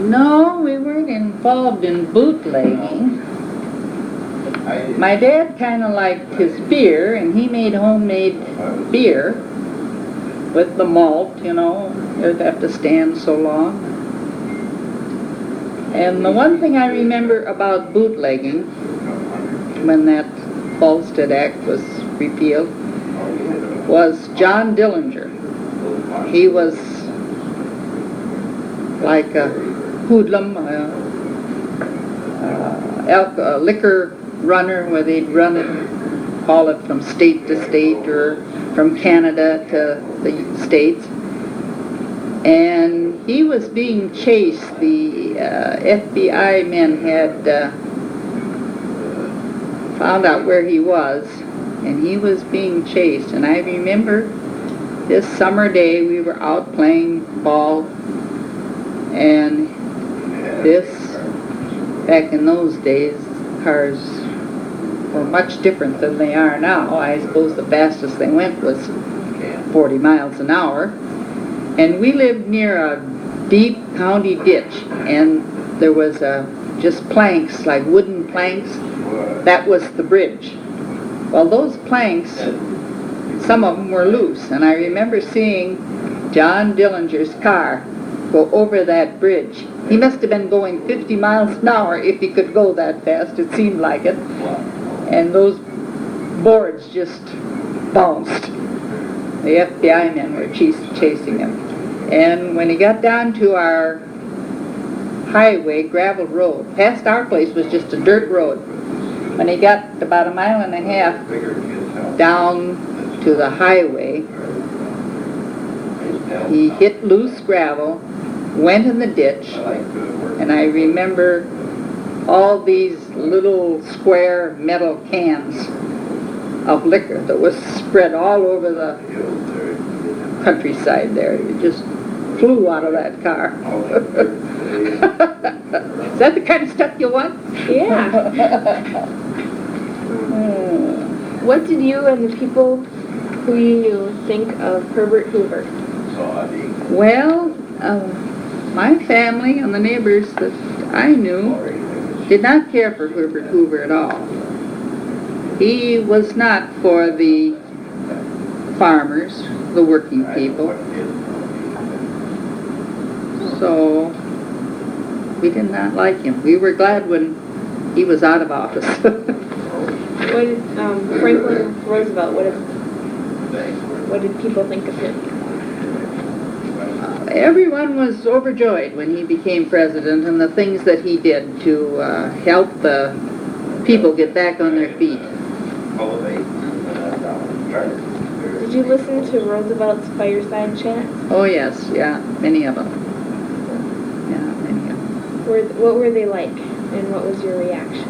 No, we weren't involved in bootlegging. My dad kind of liked his beer, and he made homemade beer with the malt, you know. It would have to stand so long. And the one thing I remember about bootlegging, when that Volstead Act was repealed, was John Dillinger. He was like a hoodlum, a liquor runner, where they'd run it, haul it from state to state or from Canada to the States. And he was being chased. The FBI men had found out where he was, and he was being chased. And I remember this summer day we were out playing ball, and back in those days, cars were much different than they are now. I suppose the fastest they went was 40 miles an hour. And we lived near a deep county ditch, and there was just planks, like wooden planks. That was the bridge. Well, those planks, some of them were loose, and I remember seeing John Dillinger's car go over that bridge. He must have been going 50 miles an hour if he could go that fast. It seemed like it. And those boards just bounced. The FBI men were chasing him. And when he got down to our highway, gravel road, past our place was just a dirt road. When he got about 1.5 miles down to the highway, he hit loose gravel, went in the ditch, and I remember all these little square metal cans of liquor that was spread all over the countryside there. It just flew out of that car. Is that the kind of stuff you want? Yeah. What did you and the people who you knew think of Herbert Hoover? Well, my family and the neighbors that I knew did not care for Herbert Hoover at all. He was not for the farmers, the working people. So we did not like him. We were glad when he was out of office. What did Franklin Roosevelt, what did people think of him? Everyone was overjoyed when he became president and the things that he did to help the people get back on their feet. Did you listen to Roosevelt's fireside chats? Oh yes, yeah, many of them. Yeah, many of them. What were they like, and what was your reaction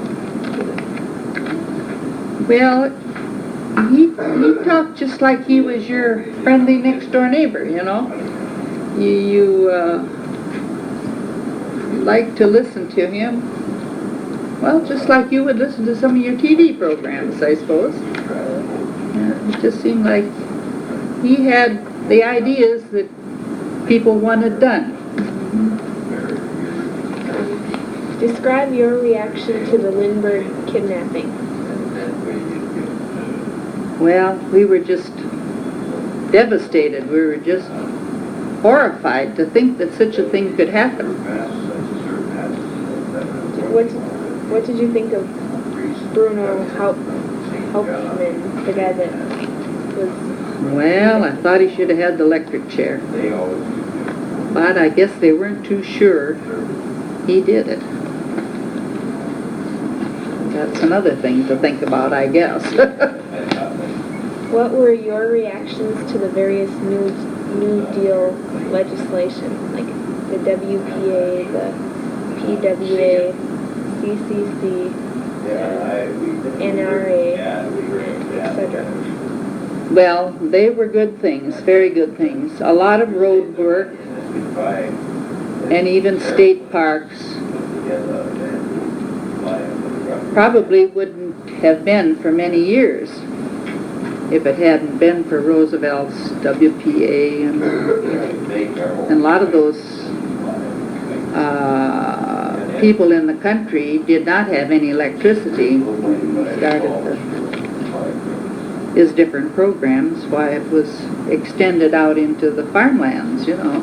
to them? Well, he talked just like he was your friendly next door neighbor, you know. You like to listen to him, well, just like you would listen to some of your TV programs, I suppose. Yeah, it just seemed like he had the ideas that people wanted done. Describe your reaction to the Lindbergh kidnapping. Well, we were just devastated. We were just horrified to think that such a thing could happen. What did you think of Bruno Hauptmann, the guy that was... Well, I thought he should have had the electric chair. But I guess they weren't too sure he did it. That's another thing to think about, I guess. What were your reactions to the various New Deal legislation, like the WPA, the PWA, CCC, NRA, etc.? Well, they were good things, very good things. A lot of road work, and even state parks. Probably wouldn't have been for many years if it hadn't been for Roosevelt's WPA and a lot of those people in the country did not have any electricity when he started his different programs, why it was extended out into the farmlands, you know.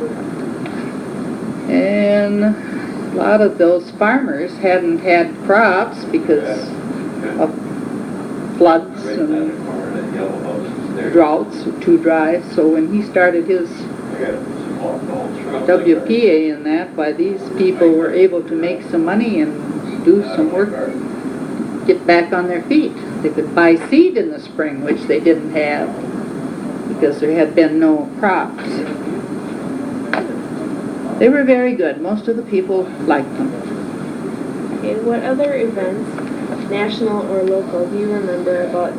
And a lot of those farmers hadn't had crops because of floods and droughts, too dry. So when he started his WPA and that, why these people were able to make some money and do some work, get back on their feet. They could buy seed in the spring, which they didn't have because there had been no crops. They were very good. Most of the people liked them. Okay, what other events, national or local, do you remember about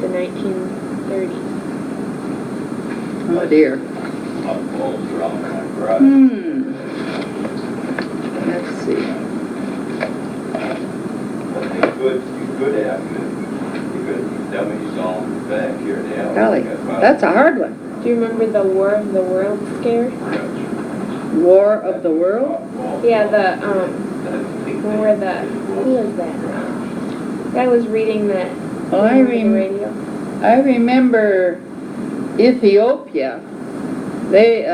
the 1930s? Oh dear. Let's see. Golly, that's a hard one. Do you remember the War of the World scare? War of the World? Yeah, who was that? I was reading that Well, on the radio. I remember Ethiopia. They,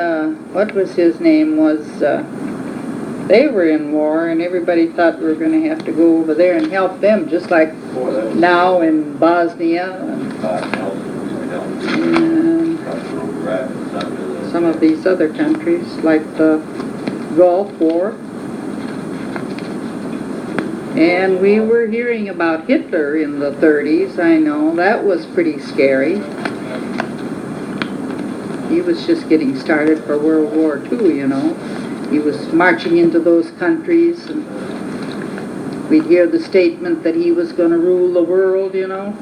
what was his name, they were in war and everybody thought we were going to have to go over there and help them, just like now in Bosnia and some of these other countries, like the Gulf War. And we were hearing about Hitler in the 30s, I know. That was pretty scary. He was just getting started for World War II, you know. He was marching into those countries, and we'd hear the statement that he was going to rule the world, you know.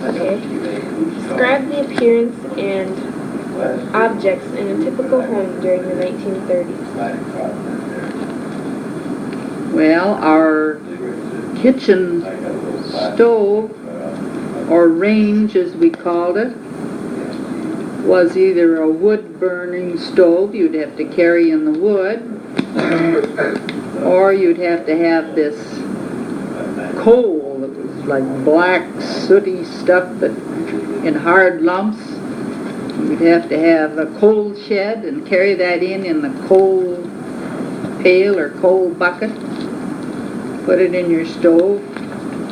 Okay. Describe the appearance and objects in a typical home during the 1930s. Well, our kitchen stove, or range as we called it, was either a wood-burning stove, you'd have to carry in the wood, or you'd have to have this coal that was like black, sooty stuff that in hard lumps. You'd have to have a coal shed and carry that in the coal pail or coal bucket. Put it in your stove,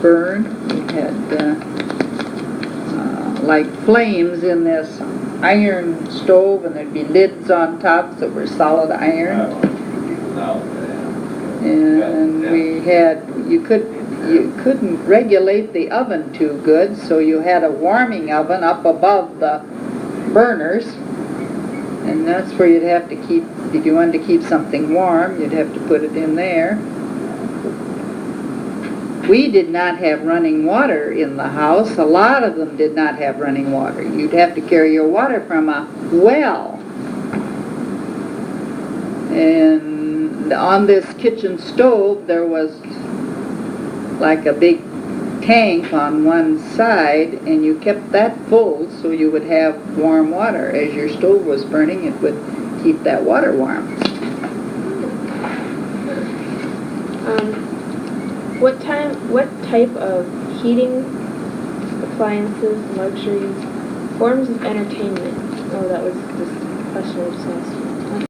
burn. You had like flames in this iron stove, and there'd be lids on top that were solid iron. And we had, you couldn't regulate the oven too good, so you had a warming oven up above the burners, and that's where you'd have to keep, if you wanted to keep something warm, you'd have to put it in there. We did not have running water in the house. A lot of them did not have running water. You'd have to carry your water from a well. And on this kitchen stove, there was like a big tank on one side, and you kept that full so you would have warm water. As your stove was burning, it would keep that water warm. What type of heating, appliances, luxuries, forms of entertainment? Oh, that was this question I just asked you.